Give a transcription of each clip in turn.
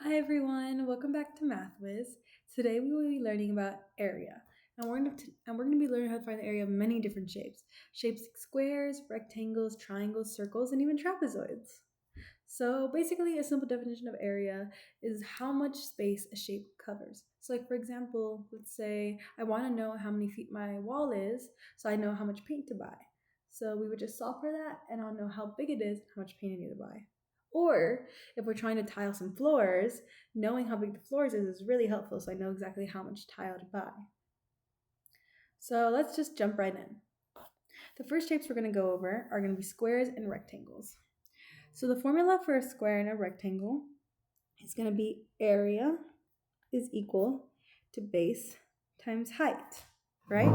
Hi everyone, welcome back to MathWiz. Today we will be learning about area, and we're going to be learning how to find the area of many different shapes. Shapes like squares, rectangles, triangles, circles, and even trapezoids. So basically, a simple definition of area is how much space a shape covers. So like for example, let's say I want to know how many feet my wall is, so I know how much paint to buy. So we would just solve for that, and I'll know how big it is and how much paint I need to buy. Or if we're trying to tile some floors, knowing how big the floors is really helpful so I know exactly how much tile to buy. So let's just jump right in. The first shapes we're going to go over are going to be squares and rectangles. So the formula for a square and a rectangle is going to be area is equal to base times height, right?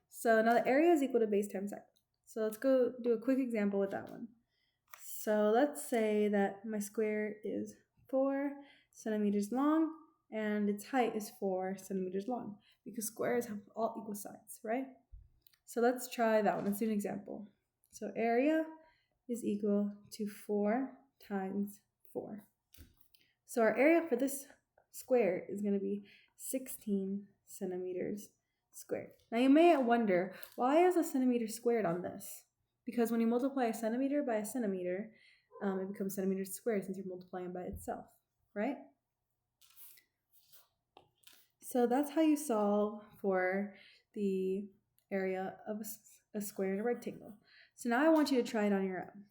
So now the area is equal to base times height. So let's go do a quick example with that one. So let's say that my square is 4 centimeters long and its height is 4 centimeters long because squares have all equal sides, right? So let's try that one. Let's do an example. So area is equal to 4 times 4. So our area for this square is going to be 16 centimeters squared. Now you may wonder, why is a centimeter squared on this? Because when you multiply a centimeter by a centimeter, it becomes centimeters squared since you're multiplying by itself, right? So that's how you solve for the area of a square and a rectangle. So now I want you to try it on your own.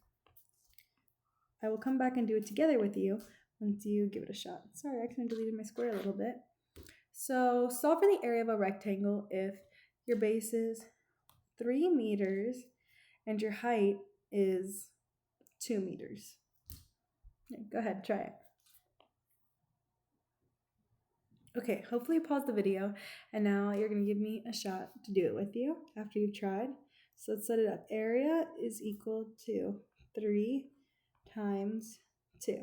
I will come back and do it together with you once you give it a shot. Sorry, I accidentally deleted my square a little bit. So solve for the area of a rectangle if your base is 3 meters and your height is 2 meters. Go ahead, try it. Okay, hopefully you paused the video and now you're going to give me a shot to do it with you after you've tried. So let's set it up. Area is equal to 3 times 2.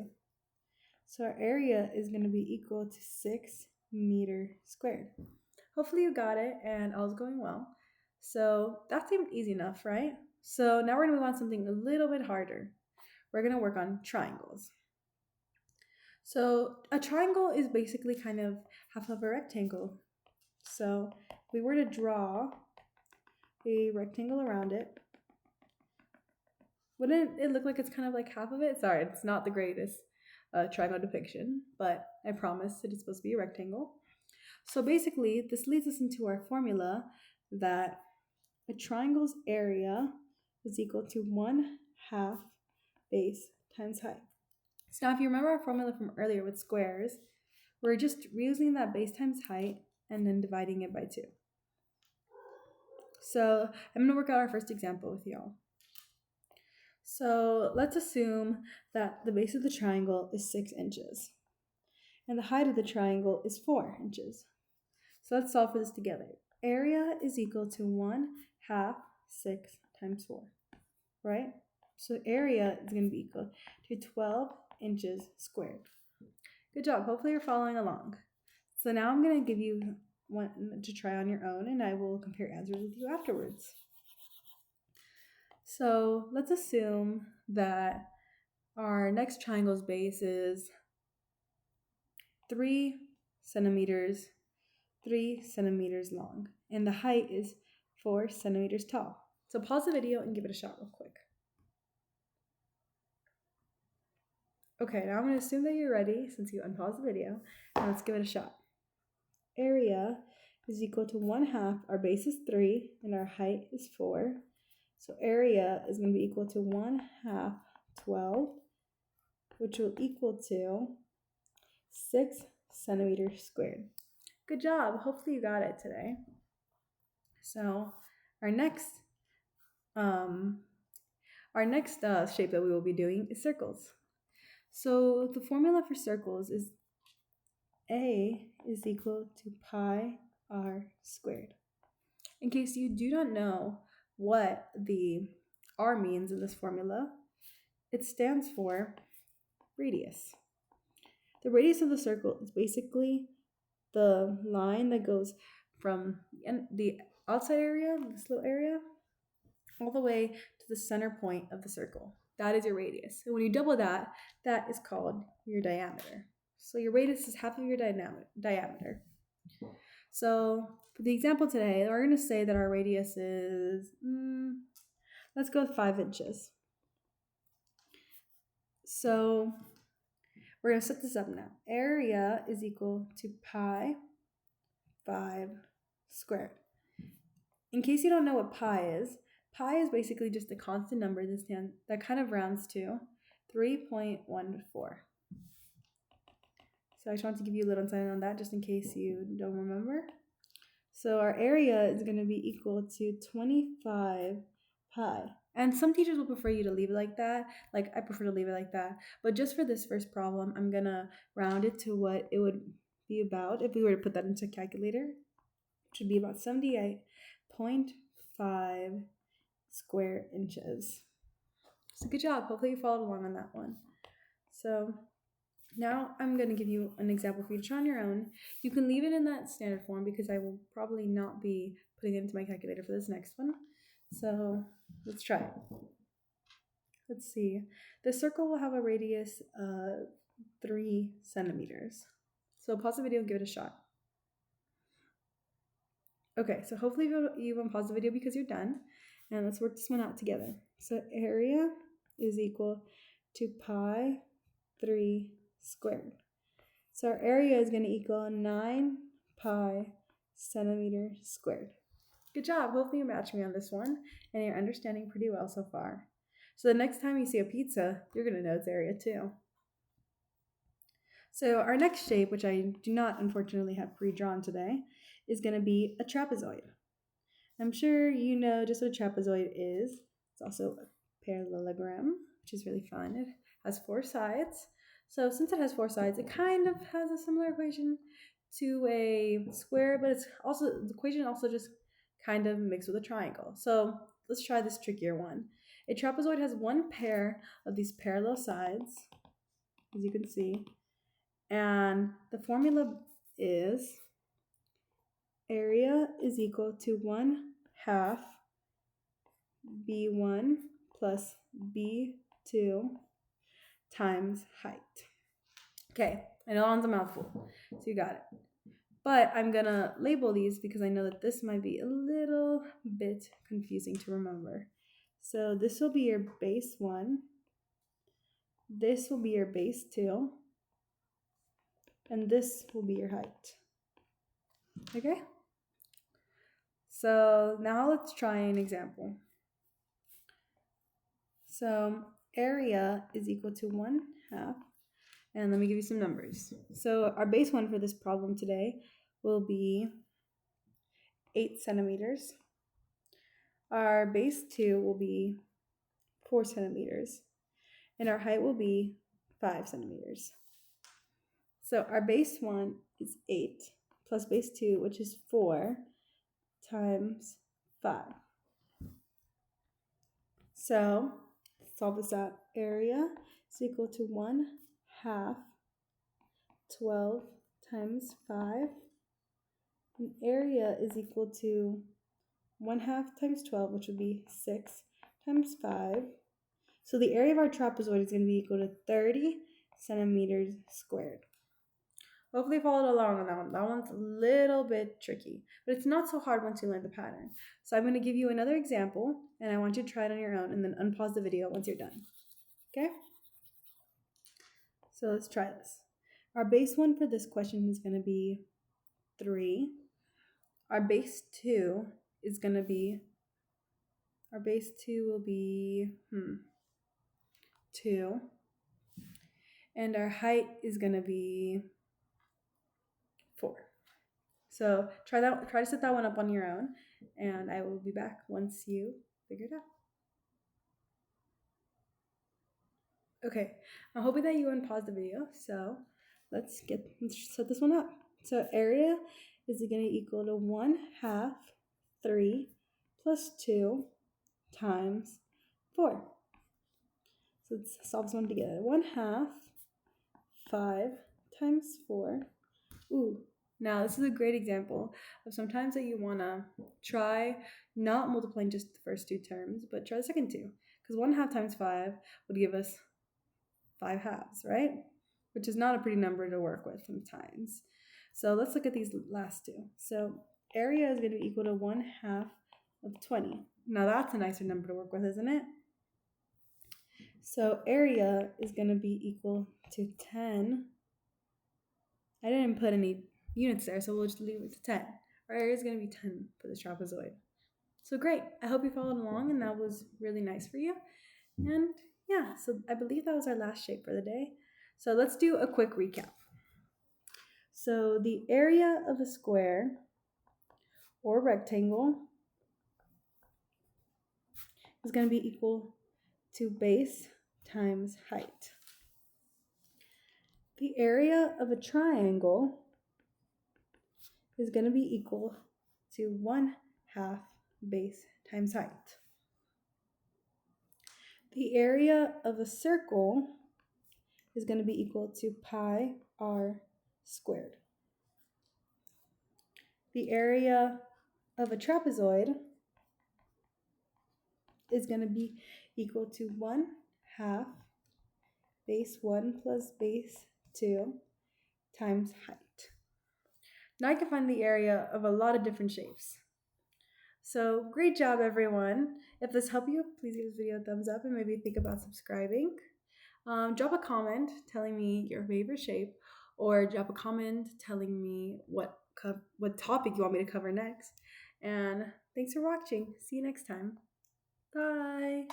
So our area is going to be equal to 6 meters squared. Hopefully you got it and all's going well. So that seemed easy enough, right? So now we're going to move on to something a little bit harder. We're going to work on triangles. So a triangle is basically kind of half of a rectangle. So if we were to draw a rectangle around it, wouldn't it look like it's kind of like half of it? Sorry, it's not the greatest triangle depiction, but I promise it is supposed to be a rectangle. So basically, this leads us into our formula that a triangle's area is equal to 1/2 base times height. So now if you remember our formula from earlier with squares, we're just reusing that base times height and then dividing it by 2. So I'm going to work out our first example with y'all. So let's assume that the base of the triangle is 6 inches and the height of the triangle is 4 inches. So let's solve for this together. Area is equal to 1/2 6 times 4, right? So area is going to be equal to 12 inches squared. Good job. Hopefully you're following along. So now I'm going to give you one to try on your own and I will compare answers with you afterwards. So let's assume that our next triangle's base is 3 centimeters 3 centimeters long, and the height is 4 centimeters tall. So pause the video and give it a shot real quick. Okay, now I'm going to assume that you're ready since you unpaused the video, and let's give it a shot. Area is equal to 1/2, our base is 3, and our height is 4. So area is going to be equal to 1/2 12, which will equal to 6 centimeters squared. Good job. Hopefully you got it today. So our next shape that we will be doing is circles. So the formula for circles is A is equal to pi r squared. In case you do not know what the r means in this formula, it stands for radius. The radius of the circle is basically the line that goes from the outside area, this little area, all the way to the center point of the circle. That is your radius. And when you double that, that is called your diameter. So your radius is half of your diameter. So for the example today, we're going to say that our radius is, let's go with 5 inches. So we're going to set this up now. Area is equal to pi 5 squared. In case you don't know what pi is basically just a constant number that kind of rounds to 3.14. So I just want to give you a little insight on that just in case you don't remember. So our area is going to be equal to 25 pi. And some teachers will prefer you to leave it like that. Like I prefer to leave it like that. But just for this first problem, I'm going to round it to what it would be about if we were to put that into a calculator. It should be about 78.5 square inches. So good job. Hopefully you followed along on that one. So now I'm going to give you an example for you to try on your own. You can leave it in that standard form because I will probably not be putting it into my calculator for this next one. So let's try it. Let's see. The circle will have a radius of 3 centimeters. So pause the video and give it a shot. Okay, so hopefully you unpause the video because you're done. And let's work this one out together. So area is equal to pi 3 squared. So our area is going to equal 9 pi centimeter squared. Good job. Hopefully you match me on this one and you're understanding pretty well so far. So the next time you see a pizza, you're going to know its area too. So our next shape, which I do not unfortunately have pre-drawn today, is going to be a trapezoid. I'm sure you know just what a trapezoid is. It's also a parallelogram, which is really fun. It has 4 sides. So since it has 4 sides, it kind of has a similar equation to a square, but the equation also just kind of mixed with a triangle. So let's try this trickier one. A trapezoid has 1 pair of these parallel sides, as you can see, and the formula is area is equal to 1/2 B1 plus B2 times height. Okay, I know that one's a mouthful, so you got it. But I'm gonna label these because I know that this might be a little bit confusing to remember. So this will be your base 1, this will be your base 2, and this will be your height. Okay? So now let's try an example. So area is equal to 1/2, and let me give you some numbers. So our base 1 for this problem today will be 8 centimeters. Our base 2 will be 4 centimeters, and our height will be 5 centimeters. So our base 1 is 8 plus base 2, which is 4 times 5. So solve this out. Area is equal to 1/2 12 times 5. And area is equal to 1/2 times 12, which would be 6 times 5. So the area of our trapezoid is going to be equal to 30 centimeters squared. Hopefully you followed along on that one. That one's a little bit tricky, but it's not so hard once you learn the pattern. So I'm going to give you another example, and I want you to try it on your own and then unpause the video once you're done. Okay? So let's try this. Our base 1 for this question is going to be 3. Our base 2 is going to be, our base 2 will be 2. And our height is going to be 4. So try to set that one up on your own, and I will be back once you figure it out. Okay, I'm hoping that you unpause the video, so let's set this one up. So area is going to equal to 1/2 3 plus 2 times 4. So let's solve this one together. 1/2 5 times 4. Now this is a great example of sometimes that you want to try not multiplying just the first 2 terms, but try the second 2. Because 1/2 times 5 would give us 5 halves, right? which is not a pretty number to work with sometimes. So let's look at these last two. So area is going to be equal to 1/2 of 20. Now that's a nicer number to work with, isn't it? So area is going to be equal to 10. I didn't put any units there, so we'll just leave it to 10. Our area is going to be 10 for the trapezoid. So great. I hope you followed along and that was really nice for you. And yeah, so I believe that was our last shape for the day. So let's do a quick recap. So the area of a square or rectangle is going to be equal to base times height. The area of a triangle is going to be equal to 1/2 base times height. The area of a circle is going to be equal to pi r squared. The area of a trapezoid is going to be equal to 1/2 base 1 plus base 2 times height. Now I can find the area of a lot of different shapes. So great job, everyone. If this helped you, please give this video a thumbs up and maybe think about subscribing. Drop a comment telling me your favorite shape, or drop a comment telling me what topic you want me to cover next. And thanks for watching. See you next time. Bye.